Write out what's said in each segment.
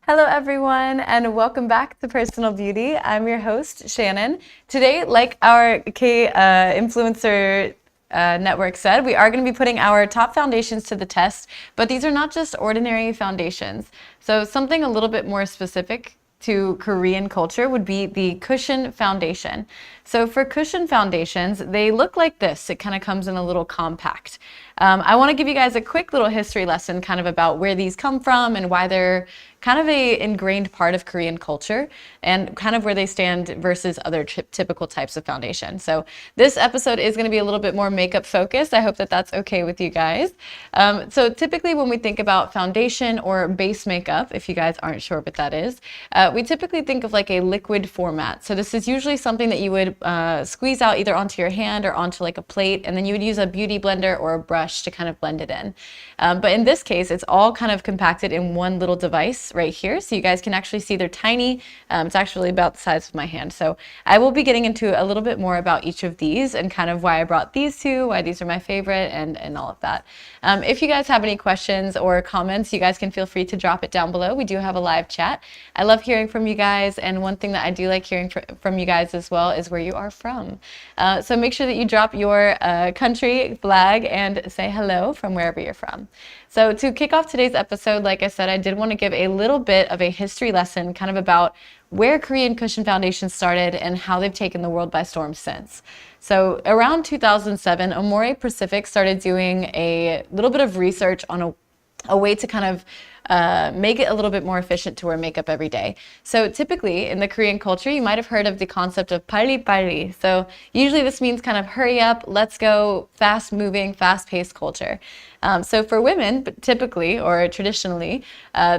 Hello everyone and welcome back to Personal Beauty. I'm your host, Shannon. Today, like our Influencer network said, we are going to be putting our top foundations to the test, but these are not just ordinary foundations. So something a little bit more specific to Korean culture would be the cushion foundation. So for cushion foundations, they look like this. It kind of comes in a little compact. I want to give you guys a quick little history lesson kind of about where these come from and why they're kind of a ingrained part of Korean culture and kind of where they stand versus other typical types of foundation. So this episode is going to be a little bit more makeup focused. I hope that that's okay with you guys. So typically when we think about foundation or base makeup, if you guys aren't sure what that is, we typically think of like a liquid format. So this is usually something that you would squeeze out either onto your hand or onto like a plate, and then you would use a beauty blender or a brush to kind of blend it in. But in this case, it's all kind of compacted in one little device right here. So you guys can actually see they're tiny. It's actually about the size of my hand. So I will be getting into a little bit more about each of these and kind of why I brought these two, why these are my favorite, and all of that. If you guys have any questions or comments, you guys can feel free to drop it down below. We do have a live chat. I love hearing from you guys, and one thing that I do like hearing from you guys as well is where you are from. So make sure that you drop your country flag and say hello from wherever you're from. So to kick off today's episode, like I said, I did want to give a little bit of a history lesson kind of about where Korean cushion foundations started and how they've taken the world by storm since. So around 2007, Amore Pacific started doing a little bit of research on a way to kind of make it a little bit more efficient to wear makeup every day. So typically in the Korean culture, you might have heard of the concept of 빨리 빨리. So usually this means kind of hurry up, let's go, fast moving, fast paced culture. So for women, typically or traditionally,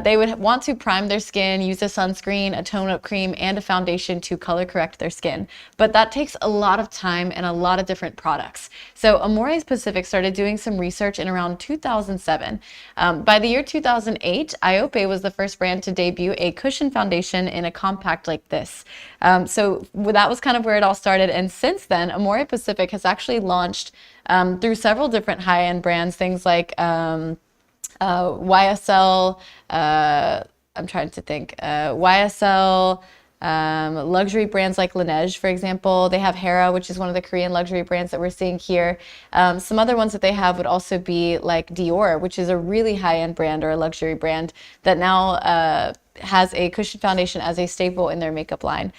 they would want to prime their skin, use a sunscreen, a tone-up cream, and a foundation to color correct their skin. But that takes a lot of time and a lot of different products. So Amore Pacific started doing some research in around 2007. By the year 2008, Ep.8 was the first brand to debut a cushion foundation in a compact like this. So that was kind of where it all started. And since then, Amore Pacific has actually launched through several different high-end brands, things like YSL, I'm trying to think, YSL, luxury brands like Laneige, for example. They have Hera, which is one of the Korean luxury brands that we're seeing here. Some other ones that they have would also be like Dior, which is a really high-end brand or a luxury brand that now has a cushion foundation as a staple in their makeup line.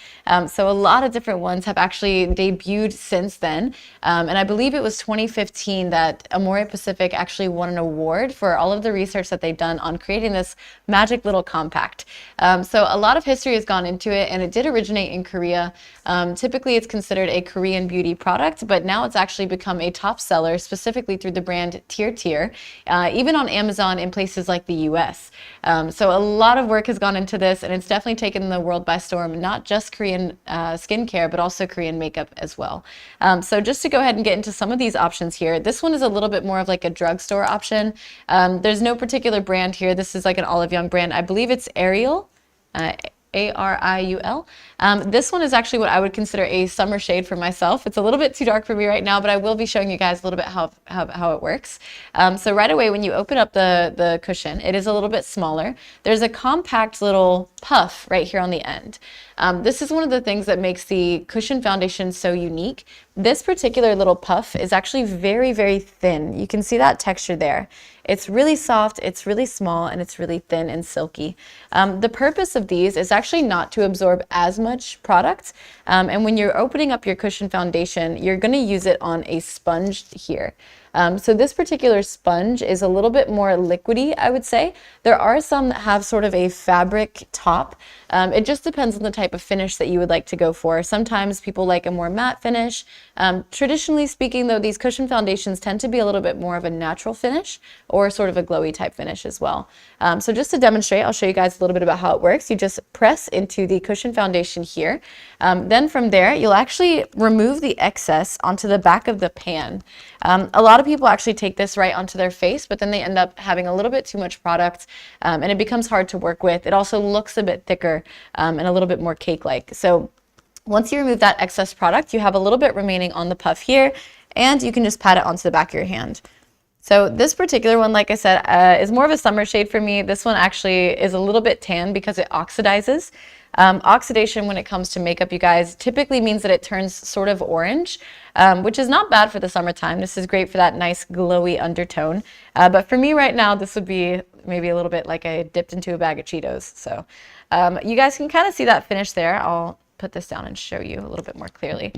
So a lot of different ones have actually debuted since then. And I believe it was 2015 that Amore Pacific actually won an award for all of the research that they've done on creating this magic little compact. So a lot of history has gone into it, and it did originate in Korea. Typically it's considered a Korean beauty product, but now it's actually become a top seller specifically through the brand Tier, even on Amazon in places like the US. So a lot of work has gone into this, and it's definitely taken the world by storm, not just Korean skincare, but also Korean makeup as well. So just to go ahead and get into some of these options here, this one is a little bit more of like a drugstore option. There's no particular brand here. This is like an Olive Young brand. I believe it's Ariel. Ariul. This one is actually what I would consider a summer shade for myself. It's a little bit too dark for me right now, but I will be showing you guys a little bit how it works. So right away, when you open up the cushion, it is a little bit smaller. There's a compact little puff right here on the end. This is one of the things that makes the cushion foundation so unique. This particular little puff is actually very, very thin. You can see that texture there. It's really soft, it's really small, and it's really thin and silky. The purpose of these is actually not to absorb as much product. And when you're opening up your cushion foundation, you're going to use it on a sponge here. So this particular sponge is a little bit more liquidy, I would say. There are some that have sort of a fabric top. It just depends on the type of finish that you would like to go for. Sometimes people like a more matte finish. Traditionally speaking, though, these cushion foundations tend to be a little bit more of a natural finish or sort of a glowy type finish as well. So just to demonstrate, I'll show you guys a little bit about how it works. You just press into the cushion foundation here. Then from there, you'll actually remove the excess onto the back of the pan. A lot of people actually take this right onto their face, but then they end up having a little bit too much product, and it becomes hard to work with. It also looks a bit thicker and a little bit more cake-like. So once you remove that excess product, you have a little bit remaining on the puff here, and you can just pat it onto the back of your hand. So this particular one, like I said, is more of a summer shade for me. This one actually is a little bit tan because it oxidizes. Oxidation when it comes to makeup, you guys, typically means that it turns sort of orange, which is not bad for the summertime. This is great for that nice glowy undertone. But for me right now, this would be maybe a little bit like I dipped into a bag of Cheetos. So you guys can kind of see that finish there. I'll put this down and show you a little bit more clearly.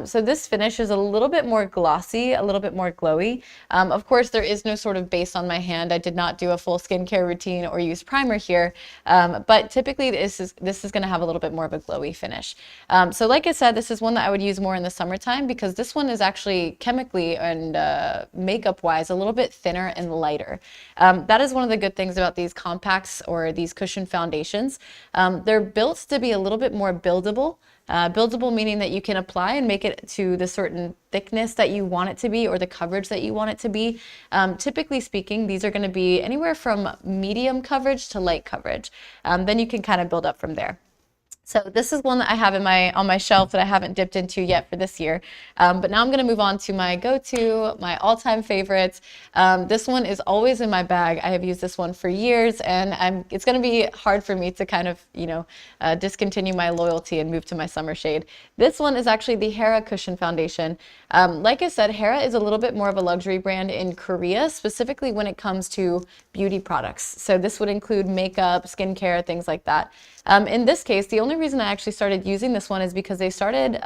So this finish is a little bit more glossy, a little bit more glowy. Of course, there is no sort of base on my hand. I did not do a full skincare routine or use primer here, but typically this is going to have a little bit more of a glowy finish. So like I said, this is one that I would use more in the summertime because this one is actually chemically and makeup-wise a little bit thinner and lighter. That is one of the good things about these compacts or these cushion foundations. They're built to be a little bit more buildable. Buildable meaning that you can apply and make it to the certain thickness that you want it to be or the coverage that you want it to be. Typically speaking, these are going to be anywhere from medium coverage to light coverage. Then you can kind of build up from there. So this is one that I have on my shelf that I haven't dipped into yet for this year. But now I'm going to move on to my go-to, my all-time favorites. This one is always in my bag. I have used this one for years, and it's going to be hard for me to kind of, discontinue my loyalty and move to my summer shade. This one is actually the Hera Cushion Foundation. Like I said, Hera is a little bit more of a luxury brand in Korea, specifically when it comes to beauty products. So this would include makeup, skincare, things like that. In this case, the only reason I actually started using this one is because they started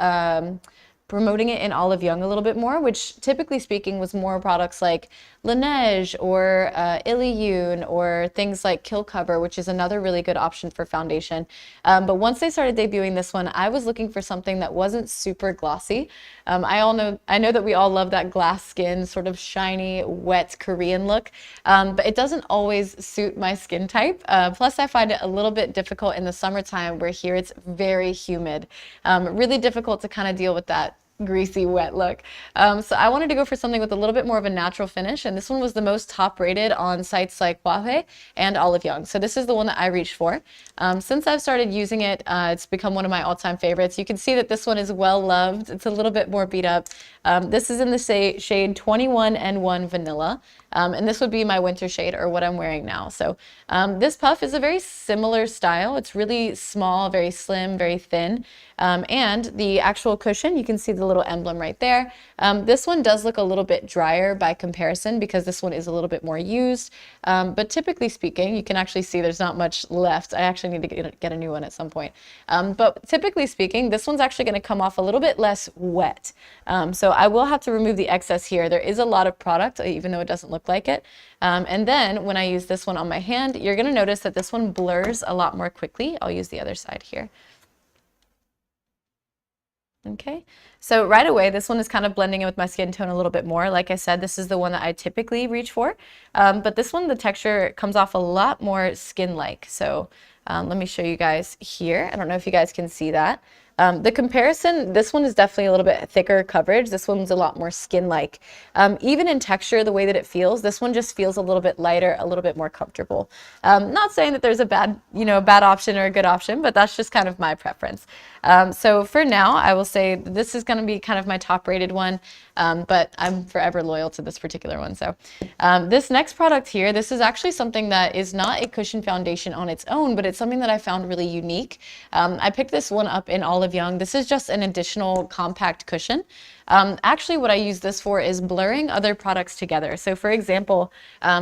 promoting it in Olive Young a little bit more, which typically speaking was more products like Laneige or Illyune or things like Kill Cover, which is another really good option for foundation. But once they started debuting this one, I was looking for something that wasn't super glossy. I know that we all love that glass skin, sort of shiny, wet Korean look, but it doesn't always suit my skin type. Plus, I find it a little bit difficult in the summertime where here it's very humid. Really difficult to kind of deal with that greasy, wet look. So I wanted to go for something with a little bit more of a natural finish, and this one was the most top rated on sites like Huawei and Olive Young. So this is the one that I reached for. Since I've started using it, it's become one of my all-time favorites. You can see that this one is well loved. It's a little bit more beat up. This is in the shade 21N1 Vanilla. And this would be my winter shade or what I'm wearing now. So this puff is a very similar style. It's really small, very slim, very thin. And the actual cushion, you can see the little emblem right there. This one does look a little bit drier by comparison because this one is a little bit more used. But typically speaking, you can actually see there's not much left. I actually need to get a new one at some point. But typically speaking, this one's actually going to come off a little bit less wet. So I will have to remove the excess here. There is a lot of product, even though it doesn't look like it. And then when I use this one on my hand, you're going to notice that this one blurs a lot more quickly. I'll use the other side here. Okay, so right away, this one is kind of blending in with my skin tone a little bit more. Like I said, this is the one that I typically reach for. But this one, the texture comes off a lot more skin-like. So let me show you guys here. I don't know if you guys can see that. The comparison, this one is definitely a little bit thicker coverage. This one's a lot more skin-like. Even in texture, the way that it feels, this one just feels a little bit lighter, a little bit more comfortable. Not saying that there's a bad option or a good option, but that's just kind of my preference. So for now, I will say this is going to be kind of my top-rated one, but I'm forever loyal to this particular one. So this next product here, this is actually something that is not a cushion foundation on its own, but it's something that I found really unique. I picked this one up in Olive Young. This is just an additional compact cushion. Actually, what I use this for is blurring other products together. So for example,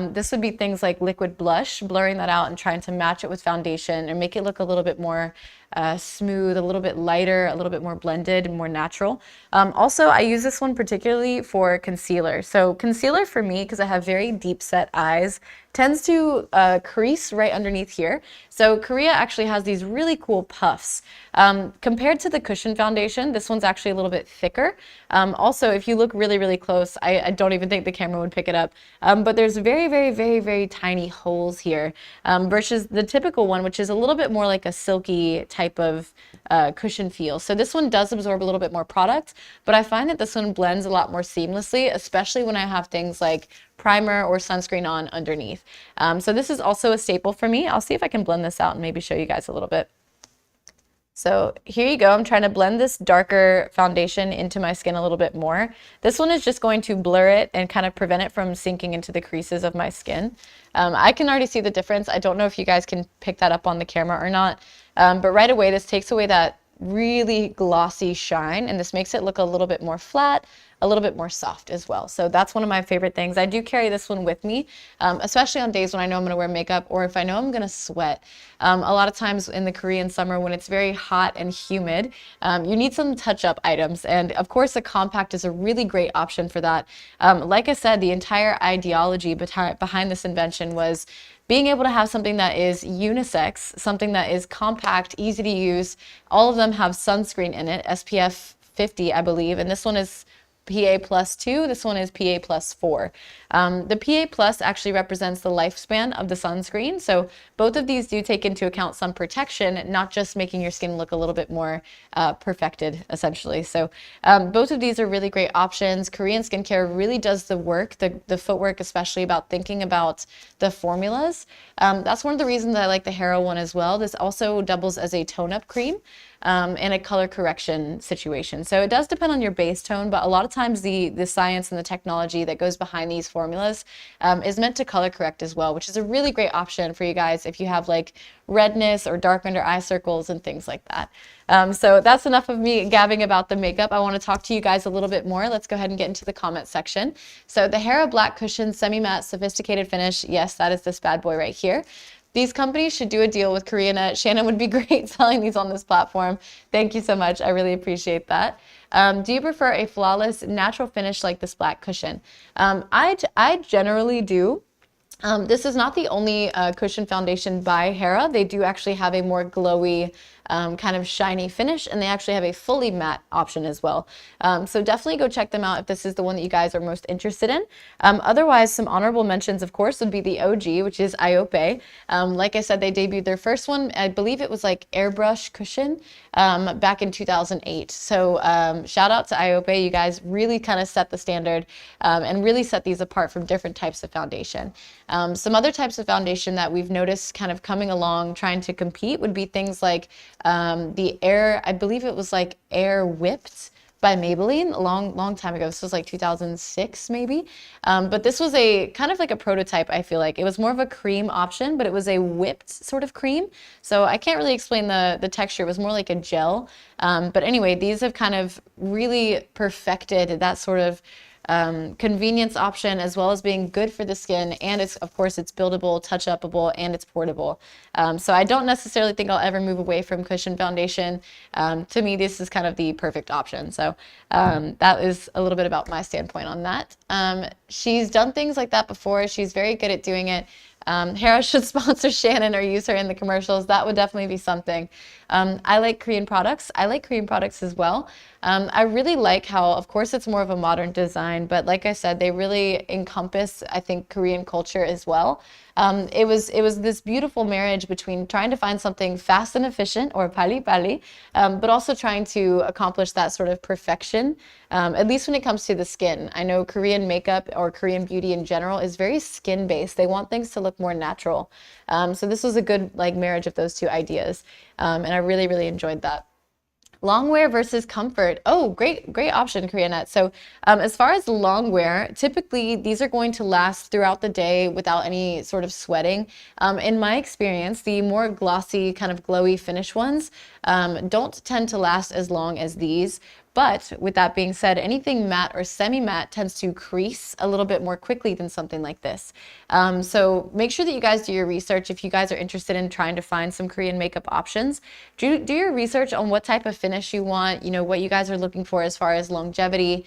this would be things like liquid blush, blurring that out and trying to match it with foundation and make it look a little bit more smooth, a little bit lighter, a little bit more blended and more natural. Also, I use this one particularly for concealer. So concealer for me, because I have very deep set eyes, tends to crease right underneath here. So Korea actually has these really cool puffs. Compared to the cushion foundation, this one's actually a little bit thicker. Also, if you look really, really close, I don't even think the camera would pick it up, but there's very, very, very, very tiny holes here versus the typical one, which is a little bit more like a silky type of cushion feel. So this one does absorb a little bit more product, but I find that this one blends a lot more seamlessly, especially when I have things like primer or sunscreen on underneath. So this is also a staple for me. I'll see if I can blend this out and maybe show you guys a little bit. So here you go. I'm trying to blend this darker foundation into my skin a little bit more. This one is just going to blur it and kind of prevent it from sinking into the creases of my skin. I can already see the difference. I don't know if you guys can pick that up on the camera or not, but right away this takes away that really glossy shine, and this makes it look a little bit more flat, a little bit more soft as well. So that's one of my favorite things. I do carry this one with me, especially on days when I know I'm going to wear makeup or if I know I'm going to sweat. A lot of times in the Korean summer when it's very hot and humid, you need some touch-up items, and of course a compact is a really great option for that. Like I said, the entire ideology behind this invention was being able to have something that is unisex, something that is compact, easy to use. All of them have sunscreen in it, SPF 50, I believe, and this one is PA+2, this one is PA+4. The PA+ actually represents the lifespan of the sunscreen, so both of these do take into account some protection, not just making your skin look a little bit more perfected, essentially. So both of these are really great options. Korean skincare really does the work, the footwork, especially about thinking about the formulas. That's one of the reasons that I like the Hera one as well. This also doubles as a tone-up cream and a color correction situation. So it does depend on your base tone, but a lot of times the science and the technology that goes behind these formulas is meant to color correct as well, which is a really great option for you guys if you have like redness or dark under eye circles and things like that. So that's enough of me gabbing about the makeup. I want to talk to you guys a little bit more. Let's go ahead and get into the comment section. So the Hera Black Cushion Semi-Matte Sophisticated Finish. Yes, that is this bad boy right here. These companies should do a deal with Koreanet. Shannon would be great selling these on this platform. Thank you so much. I really appreciate that. Do you prefer a flawless natural finish like this black cushion? I generally do. This is not the only cushion foundation by Hera. They do actually have a more glowy, kind of shiny finish, and they actually have a fully matte option as well. So definitely go check them out if this is the one that you guys are most interested in. Otherwise, some honorable mentions, of course, would be the OG, which is Ep.8. Like I said, they debuted their first one. I believe it was like airbrush cushion back in 2008. So shout out to Ep.8. You guys really kind of set the standard and really set these apart from different types of foundation. Some other types of foundation that we've noticed kind of coming along trying to compete would be things like the Air, I believe it was like Air Whipped by Maybelline a long time ago. This was like 2006 maybe. But this was a kind of like a prototype, I feel like. It was more of a cream option, but it was a whipped sort of cream. So I can't really explain the texture. It was more like a gel. But anyway, these have kind of really perfected that sort of convenience option, as well as being good for the skin, and it's, of course, it's buildable, touch-upable, and it's portable. So I don't necessarily think I'll ever move away from cushion foundation. To me, this is kind of the perfect option. So that is a little bit about my standpoint on that. She's done things like that before. She's very good at doing it. Hera should sponsor Shannon or use her in the commercials. That would definitely be something. I like Korean products. I like Korean products as well. I really like how, of course, it's more of a modern design, but like I said, they really encompass, I think, Korean culture as well. It was this beautiful marriage between trying to find something fast and efficient, or pali, but also trying to accomplish that sort of perfection, at least when it comes to the skin. I know Korean makeup or Korean beauty in general is very skin-based. They want things to look more natural. So this was a good like marriage of those two ideas, and I really, really enjoyed that. Long wear versus comfort. Oh, great option, Koreanet. So as far as long wear, typically these are going to last throughout the day without any sort of sweating. In my experience, the more glossy, kind of glowy finish ones don't tend to last as long as these. But with that being said, anything matte or semi-matte tends to crease a little bit more quickly than something like this. So make sure that you guys do your research if you guys are interested in trying to find some Korean makeup options. Do your research on what type of finish you want, you know, what you guys are looking for as far as longevity,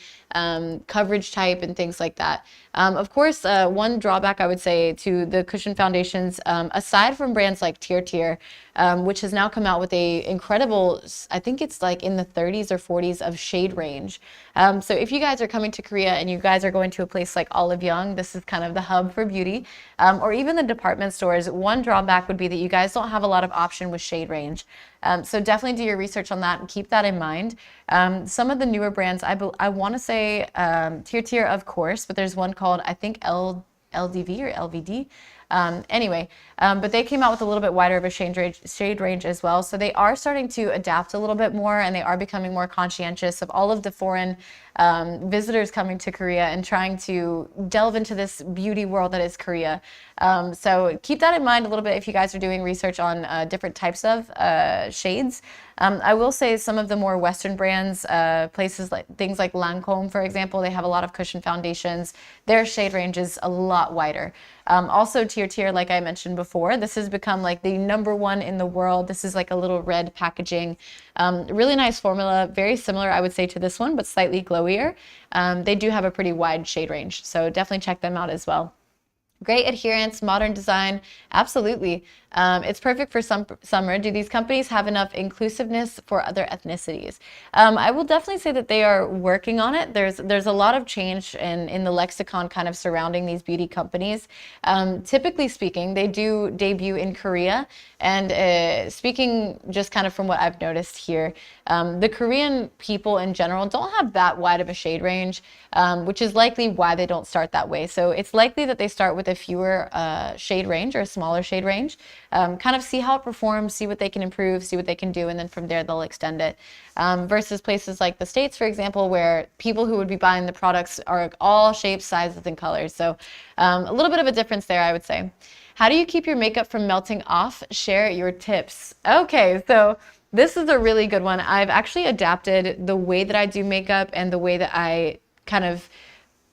coverage type, and things like that. Of course, one drawback I would say to the cushion foundations, aside from brands like Tier, which has now come out with a incredible, I think it's like in the 30s or 40s of shade range. So if you guys are coming to Korea and you guys are going to a place like Olive Young, this is kind of the hub for beauty, or even the department stores, one drawback would be that you guys don't have a lot of option with shade range. So definitely do your research on that and keep that in mind. Some of the newer brands, I want to say Tier, of course, but there's one called, I think, LDV or LVD. Anyway, but they came out with a little bit wider of a shade range as well. So they are starting to adapt a little bit more, and they are becoming more conscientious of all of the foreign visitors coming to Korea and trying to delve into this beauty world that is Korea. So keep that in mind a little bit if you guys are doing research on different types of shades. I will say some of the more Western brands, places like things like Lancome, for example, they have a lot of cushion foundations. Their shade range is a lot wider. Also Tier, like I mentioned before, this has become like the #1 in the world. This is like a little red packaging. Really nice formula, very similar, I would say, to this one, but slightly glowier. They do have a pretty wide shade range, so definitely check them out as well. Great adherence, modern design, absolutely. It's perfect for summer. Do these companies have enough inclusiveness for other ethnicities? I will definitely say that they are working on it. There's a lot of change in the lexicon kind of surrounding these beauty companies. Typically speaking, they do debut in Korea. And speaking just kind of from what I've noticed here, the Korean people in general don't have that wide of a shade range, which is likely why they don't start that way. So it's likely that they start with a fewer shade range or a smaller shade range. Kind of see how it performs, see what they can improve, see what they can do, and then from there they'll extend it. Versus places like the States, for example, where people who would be buying the products are all shapes, sizes, and colors. So a little bit of a difference there, I would say. How do you keep your makeup from melting off? Share your tips. Okay, so this is a really good one. I've actually adapted the way that I do makeup and the way that I kind of,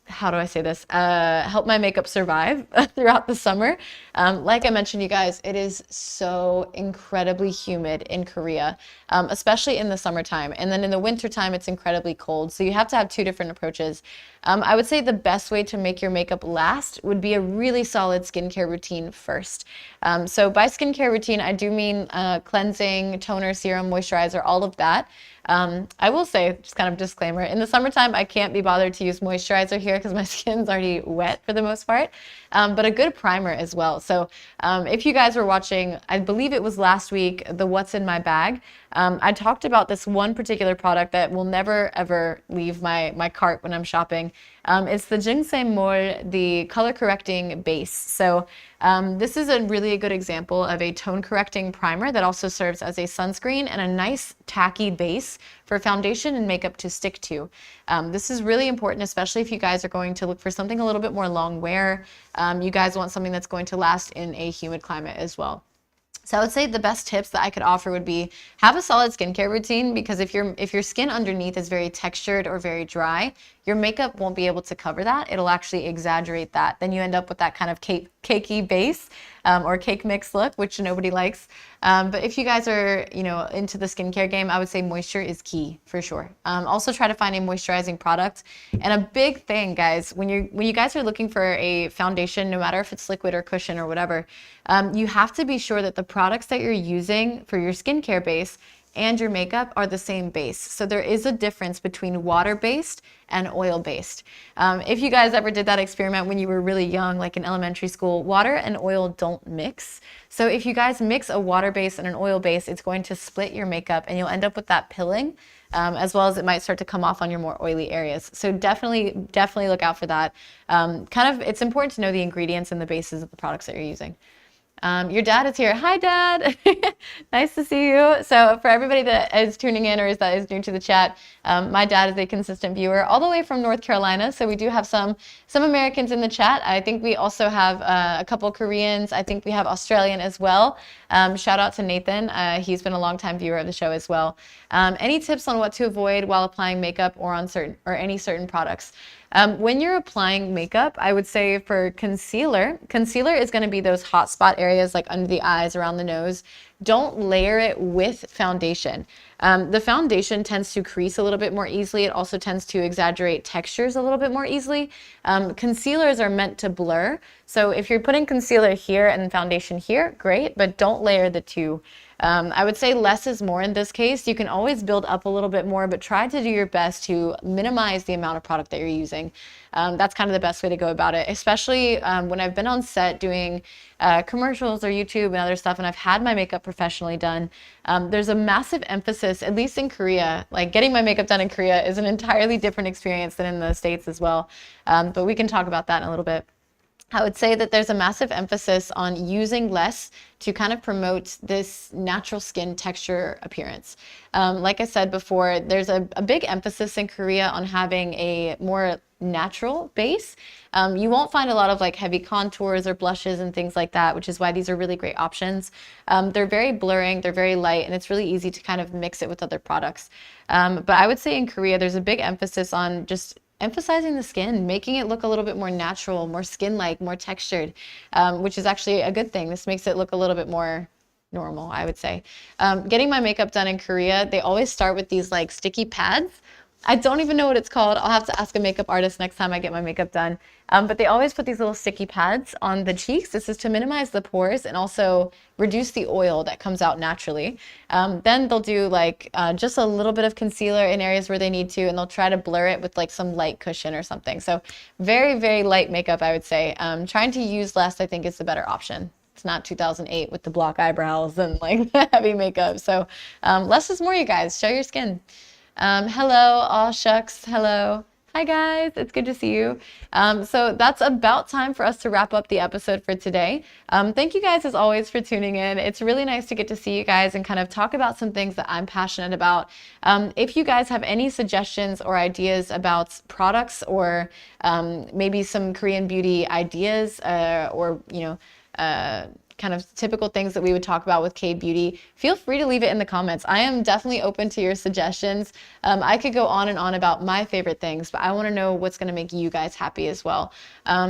how do I say this, help my makeup survive throughout the summer. Like I mentioned, you guys, it is so incredibly humid in Korea, especially in the summertime. And then in the wintertime, it's incredibly cold. So you have to have two different approaches. I would say the best way to make your makeup last would be a really solid skincare routine first. So by skincare routine, I do mean cleansing, toner, serum, moisturizer, all of that. I will say, just kind of disclaimer, in the summertime, I can't be bothered to use moisturizer here because my skin's already wet for the most part, but a good primer as well. So if you guys were watching, I believe it was last week, the What's in My Bag, I talked about this one particular product that will never ever leave my cart when I'm shopping. It's the Ginseng Mol, the color correcting base. So this is a really good example of a tone correcting primer that also serves as a sunscreen and a nice tacky base for foundation and makeup to stick to. This is really important, especially if you guys are going to look for something a little bit more long wear. You guys want something that's going to last in a humid climate as well. So I would say the best tips that I could offer would be have a solid skincare routine, because if your skin underneath is very textured or very dry, your makeup won't be able to cover that. It'll actually exaggerate that. Then you end up with that kind of cakey base or cake mix look, which nobody likes. But if you guys are, into the skincare game, I would say moisture is key for sure. Also try to find a moisturizing product. And a big thing, guys, when you guys are looking for a foundation, no matter if it's liquid or cushion or whatever, you have to be sure that the products that you're using for your skincare base and your makeup are the same base. So there is a difference between water-based and oil-based. If you guys ever did that experiment when you were really young, like in elementary school, water and oil don't mix. So if you guys mix a water base and an oil base, it's going to split your makeup and you'll end up with that pilling, as well as it might start to come off on your more oily areas. So definitely look out for that. It's important to know the ingredients and the bases of the products that you're using. Your dad is here. Hi, Dad. Nice to see you. So for everybody that is tuning in or that is new to the chat, my dad is a consistent viewer all the way from North Carolina. So we do have some Americans in the chat. I think we also have a couple Koreans. I think we have Australian as well. Shout out to Nathan. He's been a longtime viewer of the show as well. Any tips on what to avoid while applying makeup or on any certain products? When you're applying makeup, I would say for concealer is going to be those hot spot areas like under the eyes, around the nose. Don't layer it with foundation. The foundation tends to crease a little bit more easily. It also tends to exaggerate textures a little bit more easily. Concealers are meant to blur. So if you're putting concealer here and foundation here, great, but don't layer the two. I would say less is more in this case. You can always build up a little bit more, but try to do your best to minimize the amount of product that you're using. That's kind of the best way to go about it, especially when I've been on set doing commercials or YouTube and other stuff, and I've had my makeup professionally done. There's a massive emphasis, at least in Korea, like getting my makeup done in Korea is an entirely different experience than in the States as well. But we can talk about that in a little bit. I would say that there's a massive emphasis on using less to kind of promote this natural skin texture appearance. Like I said before, there's a big emphasis in Korea on having a more natural base. You won't find a lot of like heavy contours or blushes and things like that, which is why these are really great options. They're very blurring, they're very light, and it's really easy to kind of mix it with other products. But I would say in Korea, there's a big emphasis on just emphasizing the skin, making it look a little bit more natural, more skin-like, more textured, which is actually a good thing. This makes it look a little bit more normal, I would say. Getting my makeup done in Korea, they always start with these like sticky pads. I don't even know what it's called. I'll have to ask a makeup artist next time I get my makeup done. But they always put these little sticky pads on the cheeks. This is to minimize the pores and also reduce the oil that comes out naturally. Then they'll do like just a little bit of concealer in areas where they need to, and they'll try to blur it with like some light cushion or something. So very, very light makeup, I would say. Trying to use less, I think, is the better option. It's not 2008 with the block eyebrows and like the heavy makeup. So less is more, you guys. Show your skin. Hello, all shucks. Hello. Hi guys, it's good to see you. So that's about time for us to wrap up the episode for today. Thank you guys as always for tuning in. It's really nice to get to see you guys and kind of talk about some things that I'm passionate about. If you guys have any suggestions or ideas about products or maybe some Korean beauty ideas or, you know, kind of typical things that we would talk about with KBeauty, feel free to leave it in the comments. I am definitely open to your suggestions. I could go on and on about my favorite things, but I want to know what's going to make you guys happy as well.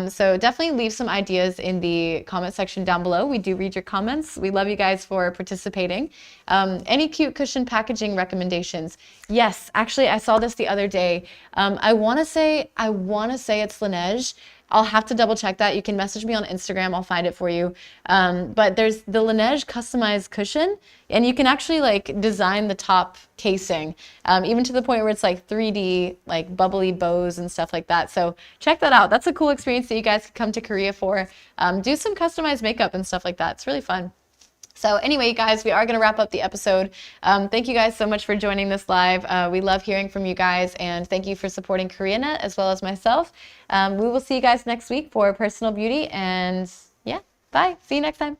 So definitely leave some ideas in the comment section down below. We do read your comments. We love you guys for participating. Any cute cushion packaging recommendations? Yes, actually, I saw this the other day. I want to say it's Laneige. I'll have to double check that. You can message me on Instagram. I'll find it for you. But there's the Laneige customized cushion, and you can actually like design the top casing, even to the point where it's like 3D, like bubbly bows and stuff like that. So check that out. That's a cool experience that you guys could come to Korea for. Do some customized makeup and stuff like that. It's really fun. So anyway, guys, we are going to wrap up the episode. Thank you guys so much for joining this live. We love hearing from you guys, and thank you for supporting Koreanet as well as myself. We will see you guys next week for personal beauty, and yeah, bye. See you next time.